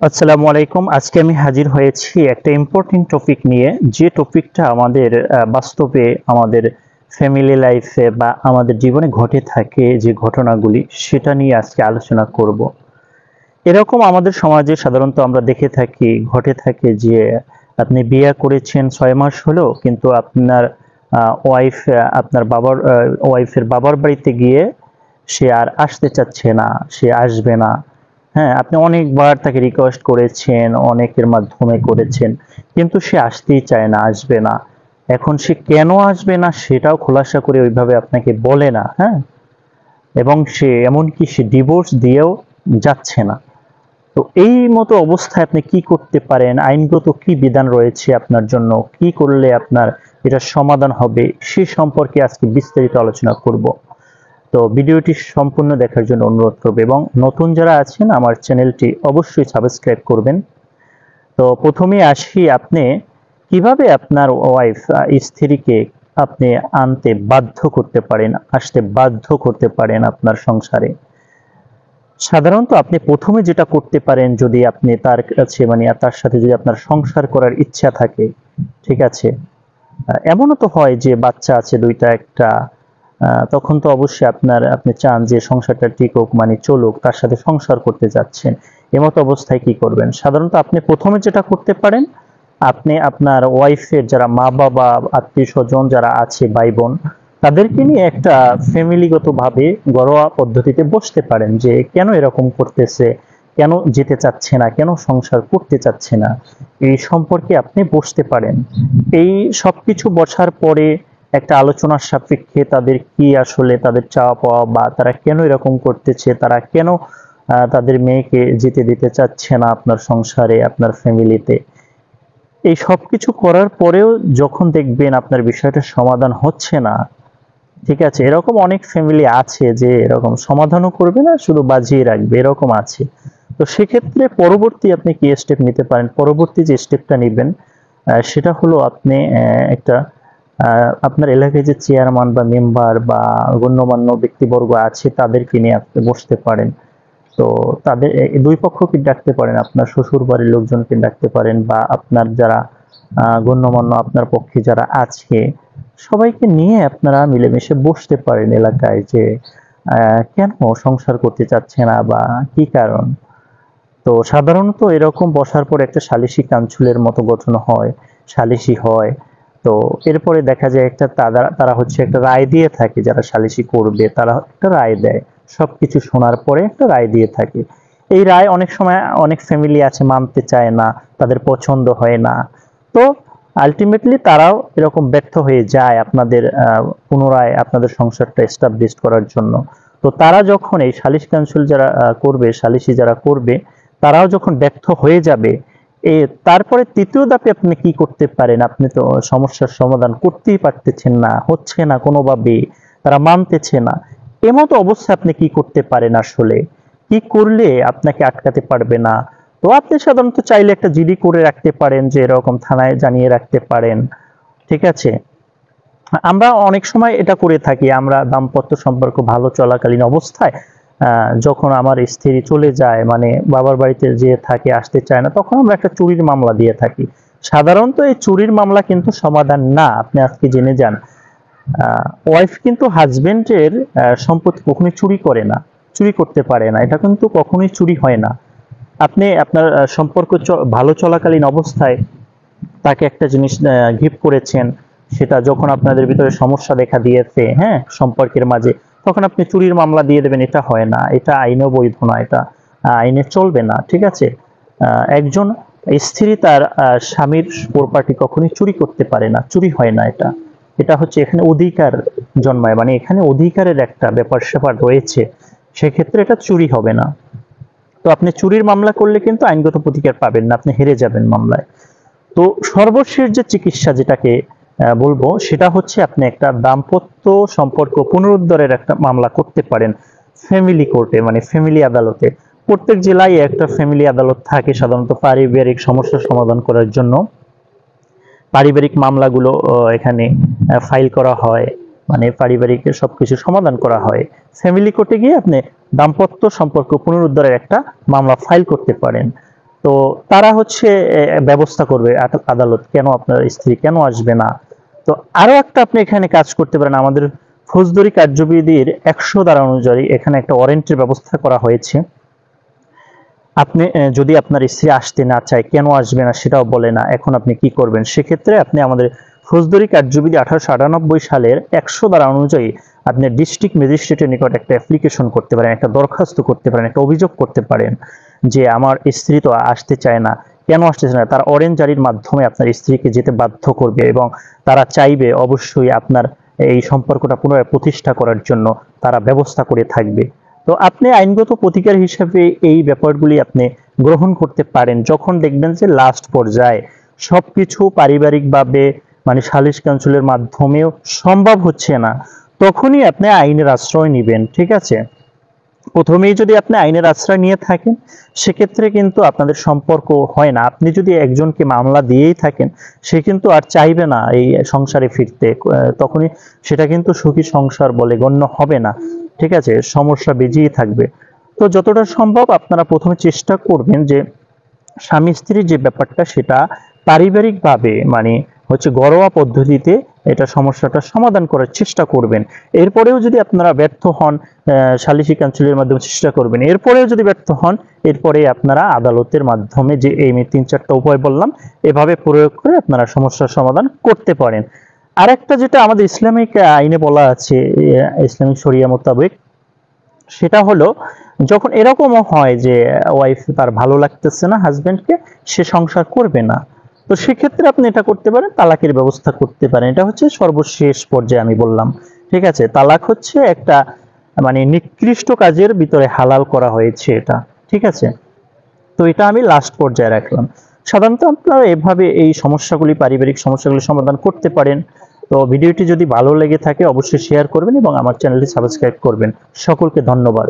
আসসালামু আলাইকুম। আজকে আমি হাজির হয়েছি একটা ইম্পর্টেন্ট টপিক নিয়ে, যে টপিকটা আমাদের বাস্তবে আমাদের ফ্যামিলি লাইফে বা আমাদের জীবনে ঘটে থাকে যে ঘটনাগুলি, সেটা নিয়ে আজকে আলোচনা করব। এরকম আমাদের সমাজে সাধারণত আমরা দেখে থাকি, ঘটে থাকে যে আপনি বিয়ে করেছেন 6 মাস হলো, কিন্তু আপনার ওয়াইফ আপনার বাবার ওয়াইফের বাবার বাড়িতে গিয়ে সে আর আসতে চাচ্ছে না, সে আসবে না। হ্যাঁ, আপনি অনেকবার তাকে রিকোয়েস্ট করেছেন, অনেকের মাধ্যমে করেছেন, কিন্তু সে আসতেই চায় না, আসবে না। এখন সে কেন আসবে না সেটাও খোলাসা করে ওইভাবে আপনাকে বলে না। হ্যাঁ, এবং সে এমনকি সে ডিভোর্স দিয়েও যাচ্ছে না। তো এই মতো অবস্থায় আপনি কি করতে পারেন, আইনগত কি বিধান রয়েছে আপনার জন্য, কি করলে আপনার এটা সমাধান হবে, সে সম্পর্কে আজকে বিস্তারিত আলোচনা করব। তো ভিডিওটি সম্পূর্ণ দেখার জন্য অনুরোধ করব, এবং নতুন যারা আছেন আমার চ্যানেলটি অবশ্যই সাবস্ক্রাইব করবেন। তো প্রথমে আসি, আপনি কিভাবে আপনার ওয়াইফ স্ত্রীকে আপনি আনতে বাধ্য করতে পারেন, আসতে বাধ্য করতে পারেন আপনার সংসারে। সাধারণত আপনি প্রথমে যেটা করতে পারেন, যদি আপনি তার কাছে তার সাথে যদি আপনার সংসার করার ইচ্ছা থাকে, ঠিক আছে, এমনও তো হয় যে বাচ্চা আছে দুইটা একটা, তখন তো অবশ্যই আপনি চান যে সংসারটা টিকুক, চলুক, তার সাথে সংসার করতে যাচ্ছেন। এমতো অবস্থায় কি করবেন? সাধারণত আপনি প্রথমে যেটা করতে পারেন, আপনি আপনার ওয়াইফের যারা মা বাবা, আত্মীয় স্বজন যারা আছে, ভাই বোন, তাদেরকে নিয়ে একটা ফ্যামিলিগত ভাবে ঘরোয়া পদ্ধতিতে বসতে পারেন যে কেন এরকম করতেছে, কেন যেতে চাচ্ছে না, কেন সংসার করতে চাচ্ছে না, এই সম্পর্কে আপনি বসতে পারেন। এই সবকিছু বসার পরে একটা আলোচনার সাপেক্ষে তাদের কি আসলে তাদের চাওয়া পাওয়া, বা তারা কেন এরকম করতেছে, তারা কেন তাদের মেয়েকে যেতে দিতে চাচ্ছে না আপনার সংসারে, আপনার ফ্যামিলিতে, এই সবকিছু করার পরেও যখন দেখবেন আপনার বিষয়টা সমাধান হচ্ছে না, ঠিক আছে, এরকম অনেক ফ্যামিলি আছে যে এরকম সমাধানও করবে না, শুধু বাজিয়ে রাখবে, এরকম আছে। তো সেক্ষেত্রে পরবর্তী আপনি কি স্টেপ নিতে পারেন? পরবর্তী যে স্টেপটা নেবেন সেটা হলো, আপনি একটা আপনার এলাকায় যে চেয়ারম্যান বা মেম্বার বা গণ্যমান্য ব্যক্তিবর্গ আছে তাদেরকে নিয়ে আপনি বসতে পারেন। তো তাদের দুই পক্ষকে ডাকতে পারেন, আপনার শ্বশুর বাড়ির লোকজনকে ডাকতে পারেন, বা আপনার যারা গণ্যমান্য আপনার পক্ষে যারা আছে সবাইকে নিয়ে আপনারা মিলেমিশে বসতে পারেন এলাকায়, যে কেন সংসার করতে চাচ্ছে না বা কি কারণ। তো সাধারণত এরকম বসার পর একটা সালিসি কাউন্সিলের মতো গঠন হয়, সালিসি হয়। তো এরপরে দেখা যায় একটা তারা হচ্ছে একটা রায় দিয়ে থাকে, যারা সালিসি করবে তারা একটা রায় দেয়, সবকিছু শোনার পরে একটা রায় দিয়ে থাকে। এই রায় অনেক সময় অনেক ফ্যামিলি আছে মানতে চায় না, তাদের পছন্দ হয় না। তো আলটিমেটলি তারাও এরকম ব্যর্থ হয়ে যায় আপনাদের পুনরায় আপনাদের সংসারটা এস্টাবলিশ করার জন্য। তো তারা যখন এই সালিস কাউন্সিল যারা করবে, সালিসি যারা করবে, তারাও যখন ব্যর্থ হয়ে যাবে, এ তারপরে তৃতীয় ধাপে আপনি কি করতে পারেন? আপনি তো সমস্যার সমাধান করতেই পারতেছেন না, হচ্ছে না কোনোভাবে, তারা মানতেছে না। এমতো অবস্থায় আপনি কি করতে পারেন আসলে? কি করলে আপনাকে আটকাতে পারবে না? তো আপনি সাধারণত চাইলে একটা জিডি করে রাখতে পারেন, যে এরকম থানায় জানিয়ে রাখতে পারেন, ঠিক আছে। আমরা অনেক সময় এটা করে থাকি, আমরা দাম্পত্য সম্পর্ক ভালো চলাকালীন অবস্থায় যখন আমার স্ত্রী চলে যায়, বাবার বাড়িতে যে থাকে, আসতে চায় না, তখন আমরা একটা চুরির মামলা দিয়ে থাকি। সাধারণত এই চুরির মামলা কিন্তু সমাধান না, আপনি আজকে জেনে যান। ওয়াইফ কিন্তু হাজবেন্ডের সম্পত্তি কখনোই চুরি করে না, চুরি করতে পারে না, এটা কিন্তু কখনোই চুরি হয় না। আপনি আপনার সম্পর্ক ভালো চলাকালীন অবস্থায় তাকে একটা জিনিস গিফট করেছেন, সেটা যখন আপনাদের ভিতরে সমস্যা দেখা দিয়েছে, হ্যাঁ, সম্পর্কের মাঝে, তখন আপনি চুরির মামলা দিয়ে দেবেন, এটা হয় না, এটা আইনেও বৈধ না, এটা আইনে চলবে না, ঠিক আছে। একজন স্ত্রী তার স্বামীর প্রপার্টি কখনোই চুরি করতে পারে না, চুরি হয় না। এটা এটা হচ্ছে এখানে অধিকার জন্মায়, এখানে অধিকারের একটা ব্যাপার স্যাপার রয়েছে, সেক্ষেত্রে এটা চুরি হবে না। তো আপনি চুরির মামলা করলে কিন্তু আইনগত প্রতিকার পাবেন না, আপনি হেরে যাবেন মামলায়। তো সর্বশেষ যে চিকিৎসা যেটাকে বলবো, সেটা হচ্ছে আপনি একটা দাম্পত্য সম্পর্ক পুনরুদ্ধারের একটা মামলা করতে পারেন ফ্যামিলি কোর্টে, ফ্যামিলি আদালতে। প্রত্যেক জেলায় একটা ফ্যামিলি আদালত থাকে সাধারণত পারিবারিক সমস্যা সমাধান করার জন্য। পারিবারিক মামলাগুলো এখানে ফাইল করা হয়, পারিবারিক সবকিছু সমাধান করা হয়। ফ্যামিলি কোর্টে গিয়ে আপনি দাম্পত্য সম্পর্ক পুনরুদ্ধারের একটা মামলা ফাইল করতে পারেন। তো তারা হচ্ছে ব্যবস্থা করবে আদালত, কেন আপনার স্ত্রী কেন আসবে না। তো আরো একটা আপনি এখানে কাজ করতে পারেন, আমাদের ফৌজদারি কার্যবিধির 100 ধারা অনুযায়ী এখানে একটা ওয়ারেন্টের ব্যবস্থা করা হয়েছে। আপনি যদি আপনার স্ত্রী আসতে না চায়, কেন আসবে না সেটাও বলে না, এখন আপনি কি করবেন? সেক্ষেত্রে আপনি আমাদের ফৌজদারি কার্যবিধি 1898 সালের 100 ধারা অনুযায়ী আপনি ডিস্ট্রিক্ট ম্যাজিস্ট্রেটের নিকট একটা অ্যাপ্লিকেশন করতে পারেন, একটা দরখাস্ত করতে পারেন, একটা অভিযোগ করতে পারেন যে আমার স্ত্রী তো আসতে চায় না, কেন আসতেছে না। তারা অরেঞ্জ জারির মাধ্যমে আপনার স্ত্রীকে যেতে বাধ্য করবে এবং তারা চাইবে অবশ্যই আপনার এই সম্পর্কটা পুনরায় প্রতিষ্ঠা করার জন্য তারা ব্যবস্থা করে থাকবে। তো আপনি আইনগত প্রতিকার হিসেবে এই ব্যাপারগুলি আপনি গ্রহণ করতে পারেন যখন দেখবেন যে লাস্ট পর্যায়ে সবকিছু পারিবারিকভাবে মানে সালিশ কাউন্সিলের মাধ্যমেও সম্ভব হচ্ছে না, তখনই আপনি আইনের আশ্রয় নেবেন। ঠিক আছে, প্রথমেই যদি আপনি আইনের আশ্রয় নিয়ে থাকেন সেক্ষেত্রে কিন্তু আপনাদের সম্পর্ক হয় না। আপনি যদি একজনকে মামলা দিয়েই থাকেন, সে কিন্তু আর চাইবে না এই সংসারে ফিরতে, তখনই সেটা কিন্তু সুখী সংসার বলে গণ্য হবে না। ঠিক আছে, সমস্যা বেজেই থাকবে। তো যতটা সম্ভব আপনারা প্রথমে চেষ্টা করবেন যে স্বামী স্ত্রীর যে ব্যাপারটা সেটা পারিবারিকভাবে মানে হচ্ছে ঘরোয়া পদ্ধতিতে এটা সমস্যাটা সমাধান করার চেষ্টা করবেন। এরপরেও যদি আপনারা ব্যর্থ হন, সালিসি কাউন্সিলের মাধ্যমে চেষ্টা করবেন। এরপরেও যদি ব্যর্থ হন, এরপরে আপনারা আদালতের মাধ্যমে যে এই 3-4টা উপায় বললাম এভাবে প্রয়োগ করে আপনারা সমস্যার সমাধান করতে পারেন। আরেকটা যেটা আমাদের ইসলামিক আইনে বলা আছে, ইসলামিক শরিয়া মোতাবেক, সেটা হলো যখন এরকমও হয় যে ওয়াইফ তার ভালো লাগতেছে না হাজবেন্ডকে, সে সংসার করবে না, তো সেক্ষেত্রে আপনি এটা করতে পারেন, তালাকের ব্যবস্থা করতে পারেন। এটা হচ্ছে সর্বশেষ পর্যায়ে আমি বললাম। ঠিক আছে, তালাক হচ্ছে একটা মানে নিকৃষ্ট কাজের ভিতরে হালাল করা হয়েছে এটা। ঠিক আছে, তো এটা আমি লাস্ট পর্যায়ে রাখলাম। সাধারণত আপনারা এভাবে এই সমস্যাগুলি, পারিবারিক সমস্যাগুলি সমাধান করতে পারেন। তো ভিডিওটি যদি ভালো লেগে থাকে অবশ্যই শেয়ার করবেন এবং আমার চ্যানেলটি সাবস্ক্রাইব করবেন। সকলকে ধন্যবাদ।